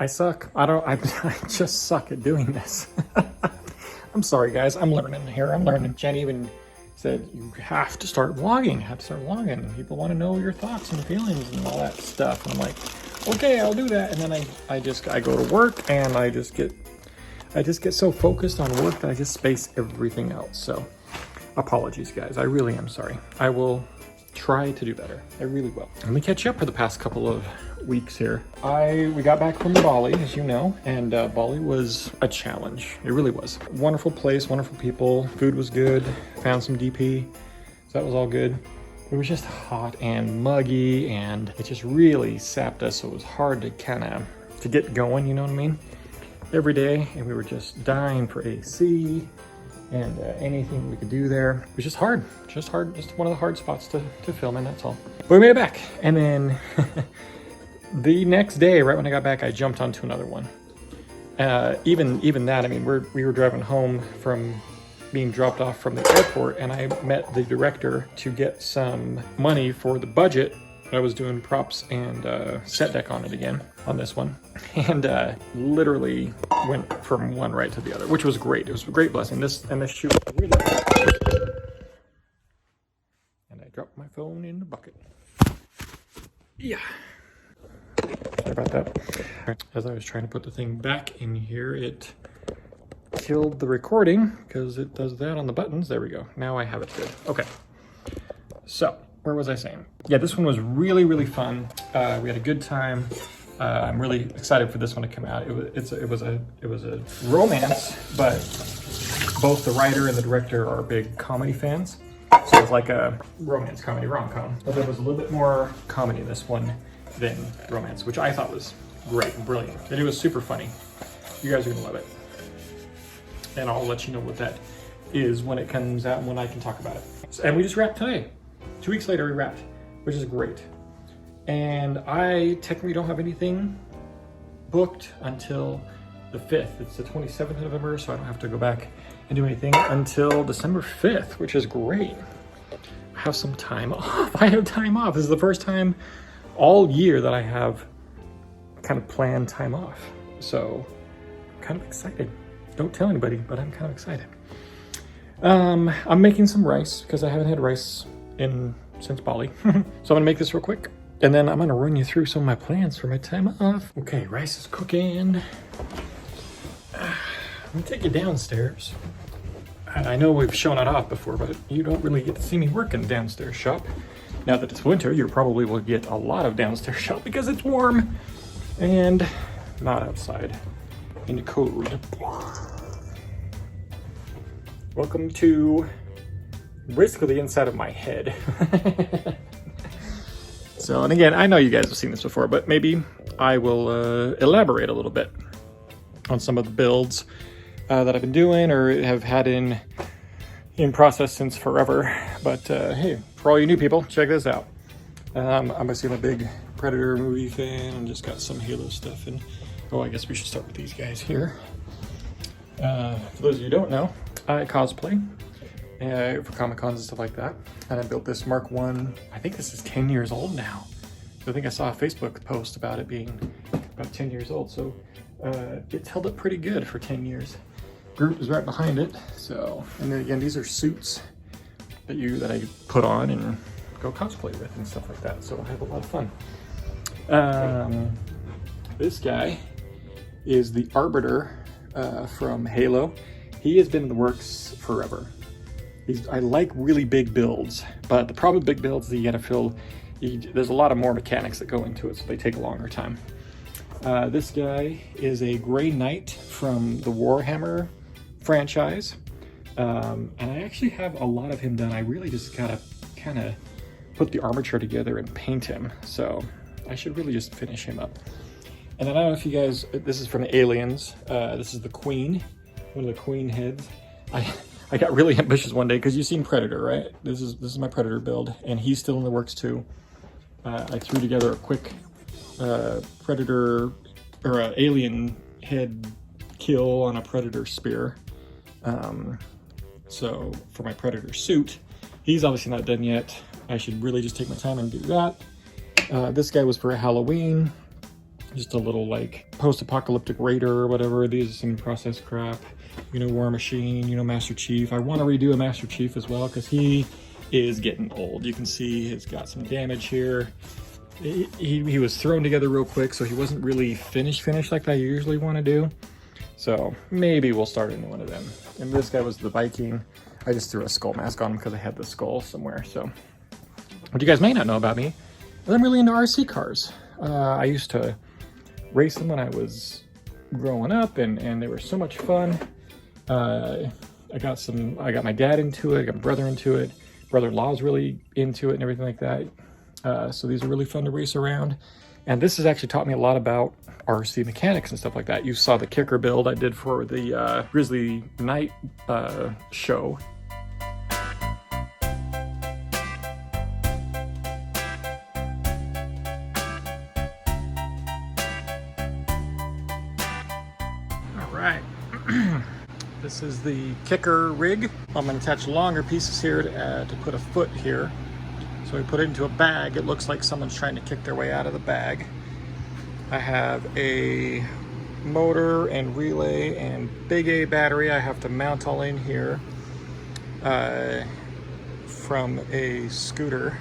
I suck. I just suck at doing this. I'm sorry, guys. I'm learning here. I'm learning. Jen even said, you have to start vlogging. You have to start vlogging. People want to know your thoughts and feelings and all that stuff. And I'm like, okay, I'll do that. And then I go to work and I just get so focused on work that I just space everything else. So apologies, guys. I really am sorry. I will try to do better. I really will. Let me catch you up for the past couple of weeks here. We got back from Bali, as you know, and Bali was a challenge. It really was. Wonderful place, wonderful people. Food was good. Found some DP, so that was all good. It was just hot and muggy, and it just really sapped us, so it was hard to get going, you know what I mean? Every day, and we were just dying for AC and anything we could do there. It was just hard, just one of the hard spots to film in, that's all. But we made it back, and then the next day, right when I got back, I jumped onto another one. Even that, I mean, we were driving home from being dropped off from the airport, and I met the director to get some money for the budget. I was doing props and set deck on it again on this one, and literally went from one right to the other, which was great. It was a great blessing. This shoot really, and I dropped my phone in the bucket. Yeah. Sorry about that. As I was trying to put the thing back in here, it killed the recording because it does that on the buttons. There we go. Now I have it good. Okay. So, where was I saying? Yeah, this one was really, really fun. We had a good time. I'm really excited for this one to come out. It was a romance, but both the writer and the director are big comedy fans. So it was like a romance comedy rom-com, but there was a little bit more comedy in this one than romance, which I thought was great and brilliant. And it was super funny. You guys are gonna love it. And I'll let you know what that is when it comes out and when I can talk about it. And we just wrapped today. 2 weeks later we wrapped, which is great. And I technically don't have anything booked until the 5th. It's the 27th of November, so I don't have to go back and do anything until December 5th, which is great. I have some time off. I have time off. This is the first time all year that I have kind of planned time off. So I'm kind of excited. Don't tell anybody, but I'm kind of excited. I'm making some rice because I haven't had rice since Bali. So I'm gonna make this real quick, and then I'm gonna run you through some of my plans for my time off. Okay, rice is cooking. I'm gonna take you downstairs. I know we've shown it off before, but you don't really get to see me working downstairs shop. Now that it's winter, you probably will get a lot of downstairs shop because it's warm and not outside in the cold. Welcome to basically the inside of my head. So, and again, I know you guys have seen this before, but maybe I will elaborate a little bit on some of the builds that I've been doing or have had in process since forever. But hey, for all you new people, check this out. Obviously I'm a big Predator movie fan and just got some Halo stuff. And oh, I guess we should start with these guys here. For those of you who don't know, I cosplay for Comic-Cons and stuff like that. And I built this Mark I. I think this is 10 years old now. I think I saw a Facebook post about it being about 10 years old. So it's held up pretty good for 10 years. Groot is right behind it. So, and then again, these are suits that I put on and go cosplay with and stuff like that. So I have a lot of fun. This guy is the Arbiter from Halo. He has been in the works forever. I like really big builds, but the problem with big builds is that you gotta fill, there's a lot of more mechanics that go into it, so they take a longer time. This guy is a Grey Knight from the Warhammer franchise. And I actually have a lot of him done. I really just gotta kind of put the armature together and paint him. So I should really just finish him up. And then I don't know if you guys, this is from the Aliens. This is the Queen, one of the Queen heads. I got really ambitious one day because you've seen Predator, right? This is my Predator build, and he's still in the works too. I threw together a quick Predator or alien head kill on a Predator spear. So for my Predator suit, he's obviously not done yet. I should really just take my time and do that. This guy was for Halloween. Just a little like post-apocalyptic raider or whatever. These are some process crap. You know, War Machine, you know, Master Chief. I want to redo a Master Chief as well because he is getting old. You can see he's got some damage here. He was thrown together real quick, so he wasn't really finished like I usually want to do. So maybe we'll start into one of them. And this guy was the Viking. I just threw a skull mask on him because I had the skull somewhere. So what you guys may not know about me is I'm really into RC cars. I used to race them when I was growing up, and they were so much fun. I got my dad into it, I got my brother into it. Brother-in-law's really into it and everything like that. So these are really fun to race around. And this has actually taught me a lot about RC mechanics and stuff like that. You saw the kicker build I did for the Grizzly Night show. All right. This is the kicker rig. I'm going to attach longer pieces here to put a foot here. So we put it into a bag. It looks like someone's trying to kick their way out of the bag. I have a motor and relay and big A battery I have to mount all in here from a scooter.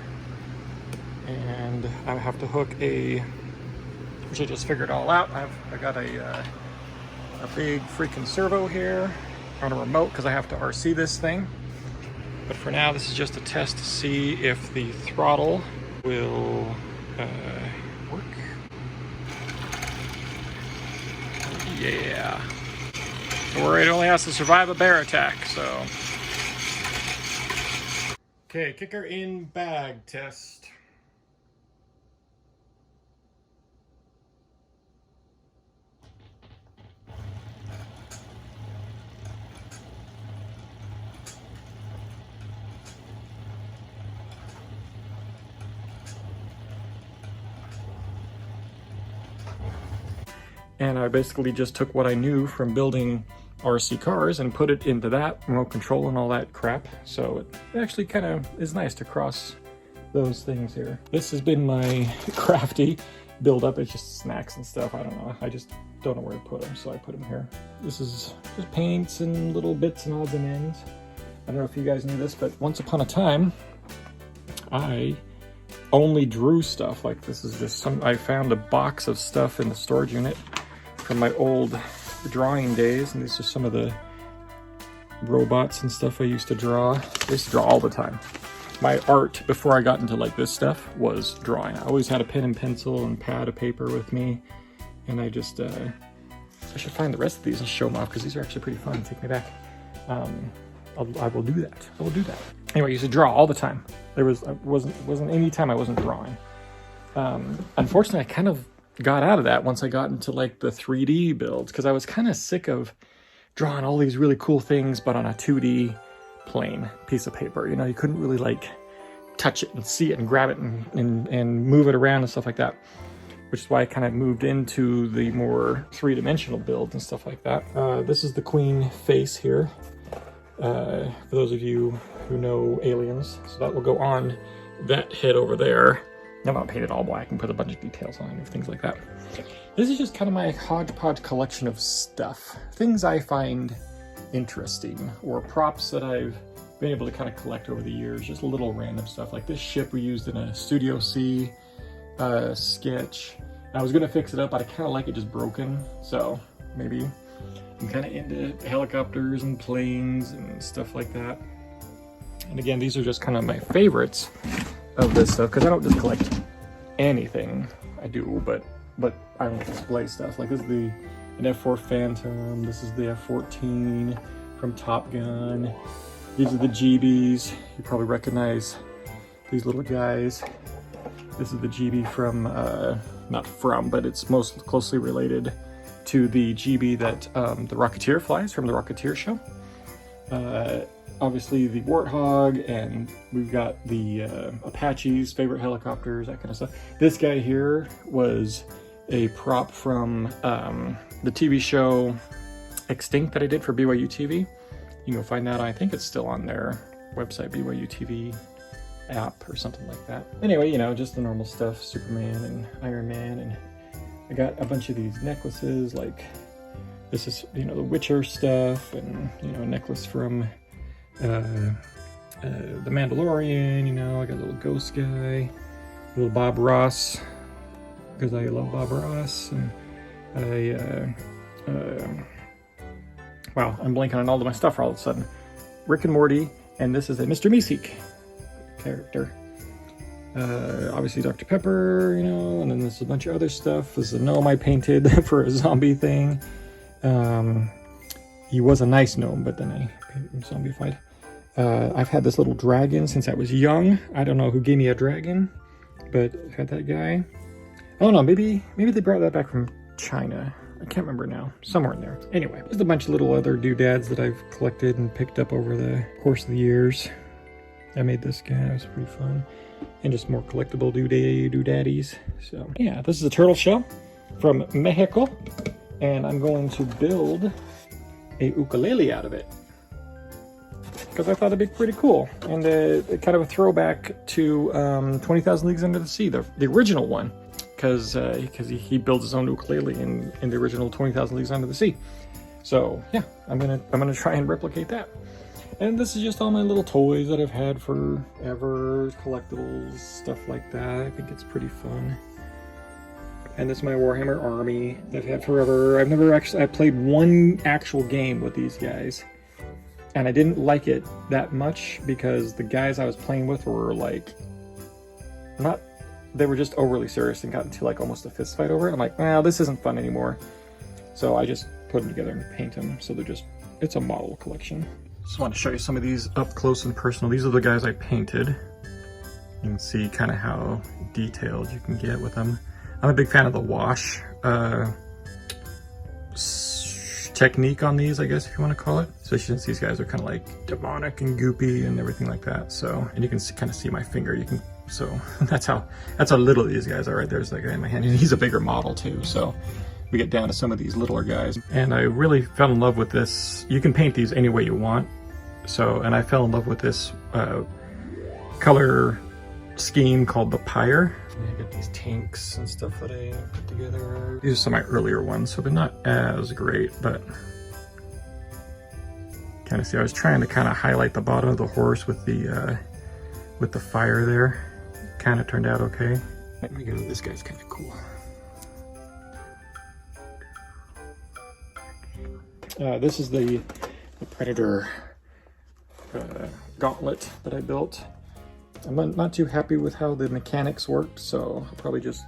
And I have to hook which I just figured all out. I got a big freaking servo here on a remote because I have to RC this thing. But for now, this is just a test to see if the throttle will work. Yeah. Don't worry, it only has to survive a bear attack, so. Okay, kicker in bag test. And I basically just took what I knew from building RC cars and put it into that remote control and all that crap. So it actually kind of is nice to cross those things here. This has been my crafty build up. It's just snacks and stuff. I don't know. I just don't know where to put them, so I put them here. This is just paints and little bits and odds and ends. I don't know if you guys knew this, but once upon a time, I only drew stuff. Like this is just I found a box of stuff in the storage unit from my old drawing days, and these are some of the robots and stuff I used to draw. I used to draw all the time. My art before I got into like this stuff was drawing. I always had a pen and pencil and pad of paper with me, and I just I should find the rest of these and show them off because these are actually pretty fun. Take me back. I will do that. I will do that. Anyway, I used to draw all the time. There wasn't any time I wasn't drawing. Unfortunately, I kind of got out of that once I got into like the 3D builds because I was kind of sick of drawing all these really cool things but on a 2D plain piece of paper. You know, you couldn't really like touch it and see it and grab it and move it around and stuff like that, which is why I kind of moved into the more three-dimensional builds and stuff like that. This is the Queen face here, for those of you who know Aliens. So that will go on that head over there. I'm not painted all black and put a bunch of details on and things like that. This is just kind of my hodgepodge collection of stuff. Things I find interesting, or props that I've been able to kind of collect over the years. Just little random stuff. Like this ship we used in a Studio C sketch. I was gonna fix it up, but I kind of like it just broken. So maybe I'm kind of into helicopters and planes and stuff like that. And again, these are just kind of my favorites of this stuff because I don't just collect anything. I do, but I don't display stuff. Like this is an F4 Phantom. This is the F-14 from Top Gun. These are the GBs. You probably recognize these little guys. This is the GB from, not from, but it's most closely related to the GB that the Rocketeer flies from the Rocketeer show. Obviously the Warthog, and we've got the Apaches, favorite helicopters, that kind of stuff. This guy here was a prop from the TV show Extinct that I did for BYU TV. You can go find that. I think it's still on their website, BYU TV app or something like that. Anyway, you know, just the normal stuff, Superman and Iron Man and I got a bunch of these necklaces, like this is, you know, the Witcher stuff, and, you know, a necklace from the Mandalorian, you know, I got a little ghost guy, a little Bob Ross, because I love Bob Ross, and wow, I'm blanking on all of my stuff all of a sudden. Rick and Morty, and this is a Mr. Meeseek character. Obviously Dr. Pepper, you know, and then there's a bunch of other stuff. This is a gnome I painted for a zombie thing. He was a nice gnome, but then I painted him zombified. I've had this little dragon since I was young. I don't know who gave me a dragon, but I had that guy. Oh no, maybe they brought that back from China. I can't remember now. Somewhere in there. Anyway, there's a bunch of little other doodads that I've collected and picked up over the course of the years. I made this guy. It was pretty fun. And just more collectible doodaddies. So yeah, this is a turtle shell from Mexico. And I'm going to build a ukulele out of it, because I thought it'd be pretty cool. And kind of a throwback to 20,000 Leagues Under the Sea, the original one. Because he builds his own ukulele in the original 20,000 Leagues Under the Sea. So yeah, I'm gonna try and replicate that. And this is just all my little toys that I've had forever, collectibles, stuff like that. I think it's pretty fun. And this is my Warhammer army that I've had forever. I played one actual game with these guys, and I didn't like it that much because the guys I was playing with were like they were just overly serious and got into like almost a fist fight over it. I'm like, well, this isn't fun anymore. So I just put them together and paint them. So it's a model collection. Just want to show you some of these up close and personal. These are the guys I painted. You can see kind of how detailed you can get with them. I'm a big fan of the wash technique on these, I guess, if you want to call it. Especially since these guys are kind of like demonic and goopy and everything like that. So, and you can kind of see my finger. So that's how little these guys are. Right there's that guy in my hand. He's a bigger model too. So we get down to some of these littler guys. And I really fell in love with this. You can paint these any way you want. So, and I fell in love with this color scheme called the Pyre. I got these tanks and stuff that I put together. These are some of my earlier ones, so they're not as great, but kind of see, I was trying to kind of highlight the bottom of the horse with the fire there. Kind of turned out okay. Let me go, this guy's kind of cool. This is the Predator gauntlet that I built. I'm not too happy with how the mechanics worked, so I'll probably just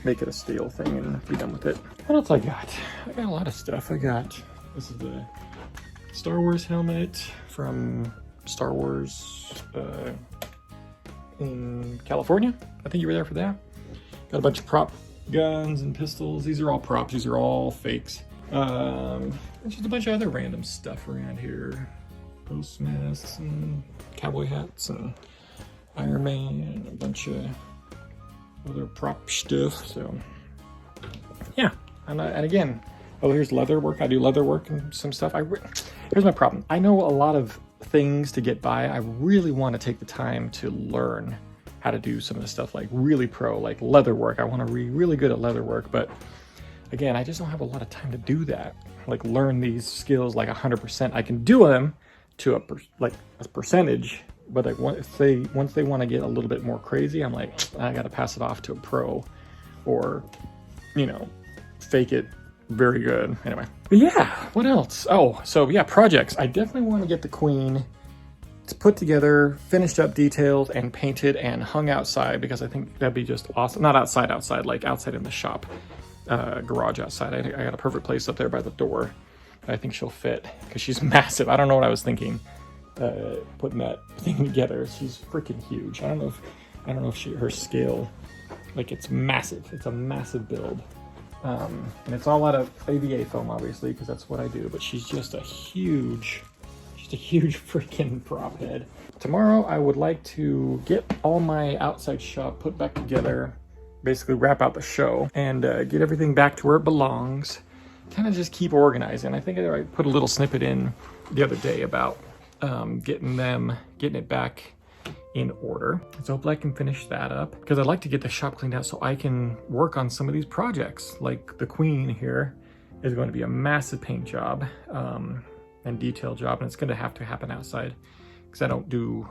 make it a steel thing and be done with it. What else I got? I got a lot of stuff. This is the Star Wars helmet from Star Wars in California. I think you were there for that. Got a bunch of prop guns and pistols. These are all props. These are all fakes. There's just a bunch of other random stuff around here. Ghost masks and cowboy hats and Iron Man and a bunch of other prop stuff. So yeah, and again, oh, here's leather work. I do leather work and some stuff. Here's my problem. I know a lot of things to get by. I really want to take the time to learn how to do some of the stuff like really pro, like leather work. I want to be really good at leather work, but again, I just don't have a lot of time to do that. Like learn these skills like 100%. I can do them to a percentage, but like once they want to get a little bit more crazy, I'm like, I got to pass it off to a pro, or fake it very good. Anyway, but yeah, what else? Oh, so yeah, projects. I definitely want to get the Queen put together, finished up, detailed, and painted and hung outside, because I think that'd be just awesome. Not outside, like outside in the shop, garage outside. I got a perfect place up there by the door. I think she'll fit because she's massive. I don't know what I was thinking putting that thing together. She's freaking huge. I don't know if her scale, like, it's massive. It's a massive build. And it's all out of AVA foam, obviously, because that's what I do. But she's just a huge freaking prop head. Tomorrow, I would like to get all my outside shop put back together, basically wrap out the show, and get everything back to where it belongs. Kind of just keep organizing. I think I put a little snippet in the other day about getting it back in order. So hopefully I can finish that up because I'd like to get the shop cleaned out so I can work on some of these projects. Like the queen here is going to be a massive paint job and detail job, and it's going to have to happen outside because I don't do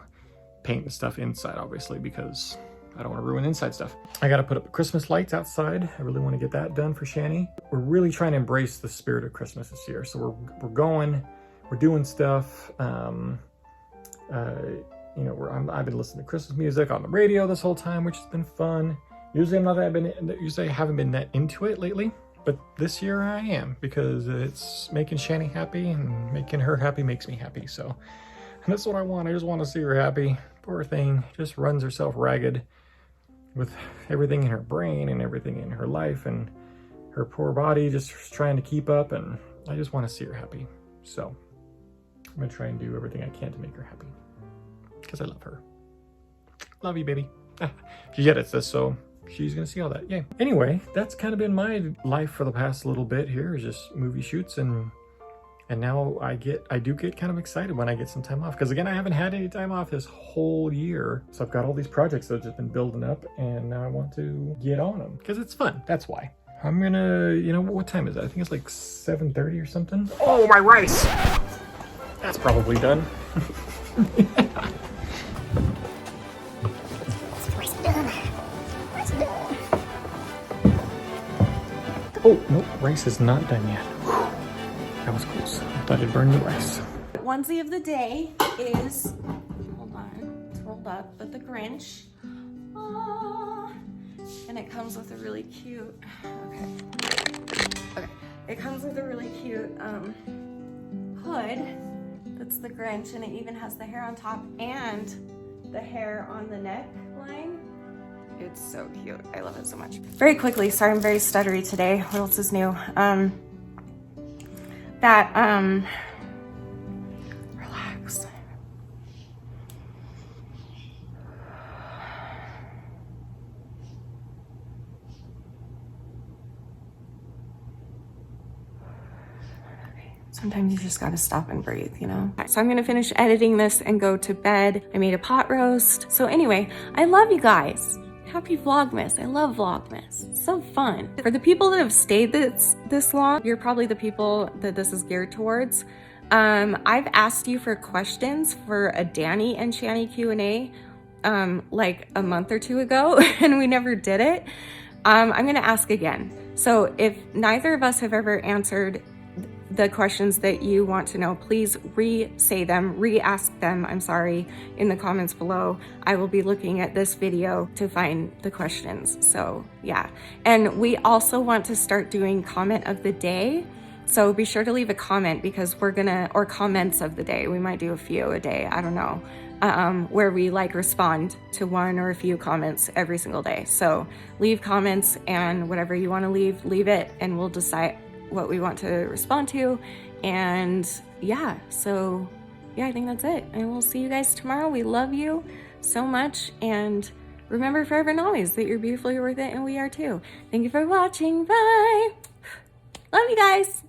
paint and stuff inside, obviously, because I don't want to ruin inside stuff. I got to put up the Christmas lights outside. I really want to get that done for Shani. We're really trying to embrace the spirit of Christmas this year. So we're doing stuff. You know, I've been listening to Christmas music on the radio this whole time, which has been fun. Usually I haven't been that into it lately, but this year I am, because it's making Shani happy, and making her happy makes me happy. So, and that's what I want. I just want to see her happy. Poor thing, just runs herself ragged with everything in her brain and everything in her life, and her poor body just trying to keep up, and I just want to see her happy. So I'm gonna try and do everything I can to make her happy, because I love her. Love you, baby. She edits this, so she's gonna see all that. Yay. Anyway, that's kind of been my life for the past little bit here, is just movie shoots, and now I do get kind of excited when I get some time off, because again, I haven't had any time off this whole year. So I've got all these projects that have just been building up, and now I want to get on them because it's fun. That's why. I'm gonna, you know, what time is it? I think it's like 7:30 or something. Oh, my rice! That's probably done. Oh, no, rice is not done yet. That was close. I thought I'd burn the rice. Onesie of the day is, hold on, it's rolled up, but the Grinch. Aww. And it comes with a really cute, okay. It comes with a really cute hood that's the Grinch, and it even has the hair on top and the hair on the neckline. It's so cute. I love it so much. Very quickly, sorry I'm very stuttery today. What else is new? Relax. Sometimes you just gotta stop and breathe, you know? So I'm gonna finish editing this and go to bed. I made a pot roast. So anyway, I love you guys. Happy Vlogmas. I love Vlogmas. It's so fun. For the people that have stayed this long, you're probably the people that this is geared towards. I've asked you for questions for a Danny and Shani Q&A like a month or two ago, and we never did it. I'm gonna ask again. So if neither of us have ever answered the questions that you want to know, please re-say them, re-ask them, I'm sorry, in the comments below. I will be looking at this video to find the questions. So yeah, and we also want to start doing comment of the day. So be sure to leave a comment, because we're gonna, or comments of the day, we might do a few a day, I don't know, where we like respond to one or a few comments every single day. So leave comments, and whatever you want to leave it, and we'll decide what we want to respond to. And yeah, so yeah, I think that's it, and we'll see you guys tomorrow. We love you so much, and remember forever and always that you're beautiful, you're worth it, and we are too. Thank you for watching. Bye. Love you guys.